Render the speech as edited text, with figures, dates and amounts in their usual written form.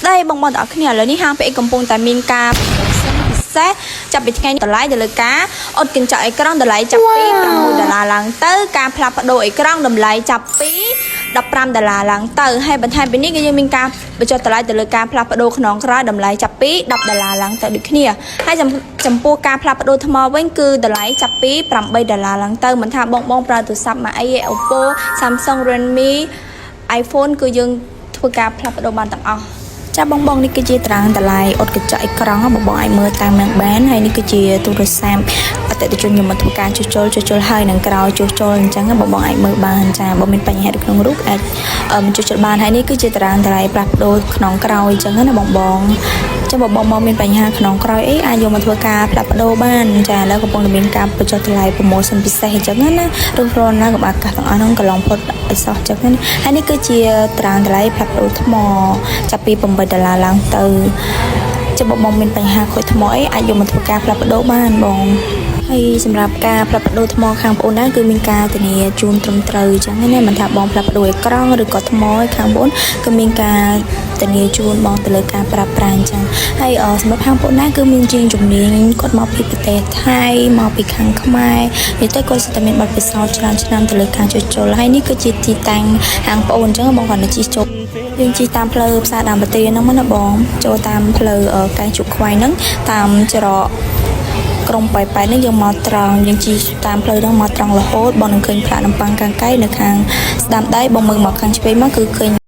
đây bong bóng ở cái nhà lớn đi hang phải cầm bông tại miền ca sẽ chập bị ngay tờ lái để lấy cá ốt kinh chạy cái rong để lấy chập pí bằng mùi để là làng tới ca plap đội cái rong đầm lấy chập pí đập ram để là làng tới hay bên hai bênนี้cái miền caไปcho tờ lái để lấy cá plap độiขนองกระđầm lấy chập pí đập để là làng tới được cái nhàให้จำปูกา plap đội thầmไว้คือđể lấy chập píปรับไปđể là làng tới mìnhทำบองปลาตัวซับมาไอ้ Oppo Samsung Redmi iPhone คือยังធ្វើការផ្លាស់ប្ដូរបានទាំងអស់ចាបងបងនេះគឺជាត្រាំងតម្លៃអត់កញ្ចក់អេក្រង់បងបងអាចមើលតាមនឹងបានហើយនេះគឺជាទូរស័ព្ទអតិថិជនខ្ញុំមកធ្វើការជួសជុលហើយនឹងក្រោយជួសជុលអញ្ចឹងបងបងអាចមើលបានចាបើមានបញ្ហានៅក្នុងរូបអាចជួសជុលបានហើយនេះគឺជាត្រាំងតម្លៃផ្លាស់ប្ដូរក្នុងក្រោយអញ្ចឹងណាបងបងចាំបងបងមានបញ្ហាក្នុងក្រោយអីអាចយកមកធ្វើការផ្លាស់ប្ដូរបានចាឥឡូវកំពុងតែមានការបញ្ចុះតម្លៃ promotion ពិសេសអញ្ចឹងណាឬគ្រាន់ណាកុំអាកាសទាំងអស់ហ្នឹងកន្លងផុតឲ្យសោះអញ្ចឹងណាហើយនេះគឺជាត្រាំងតម្លៃផ្លាស់ប្ដូរថ្មចាប់ពី$8ឡើងទៅចាំបងមានបញ្ហាខូចថ្មអីអាចយកមកធ្វើការផ្លាស់ប្ដូរបានបងហើយសម្រាប់ការផ្លាស់ប្ដូរថ្មខាងបងដែរគឺមានការធានាជូនត្រឹមត្រូវអញ្ចឹងណាមិនថាបងផ្លាស់ប្ដូរអេក្រង់ឬក៏ថ្មខាងបងគឺមានការធានាជូនបងទៅលើការប្រើប្រាស់អញ្ចឹងហើយសម្រាប់ខាងបងដែរគឺមានជាងជំនាញគាត់មកពីប្រទេសថៃមកពីខាងខ្មែរនិយាយទៅគាត់សិតតែមានបទពិសោធន៍ច្រើនឆ្នាំទៅលើការជួសជុលហើយនេះគឺជាទីតាំងខាងបងអញ្ចឹងបងគាត់ទៅជិះជប់យើងជិះតាមផ្លូវផ្សារដើមប្រទេសហ្នឹងណាបងចូលតាមផ្លូវកែងជុកខ្វៃហ្នឹងតាមច្រកក្រុងប៉ៃប៉ែនេះយើងមកត្រង់យើងជិះតាមផ្លូវហ្នឹងមកត្រង់រហូតបងនឹងឃើញផ្លាកនំប៉័ងកាំងកៃនៅខាងស្ដាំដៃបងមើលមកខាងឆ្វេងមកគឺឃើញ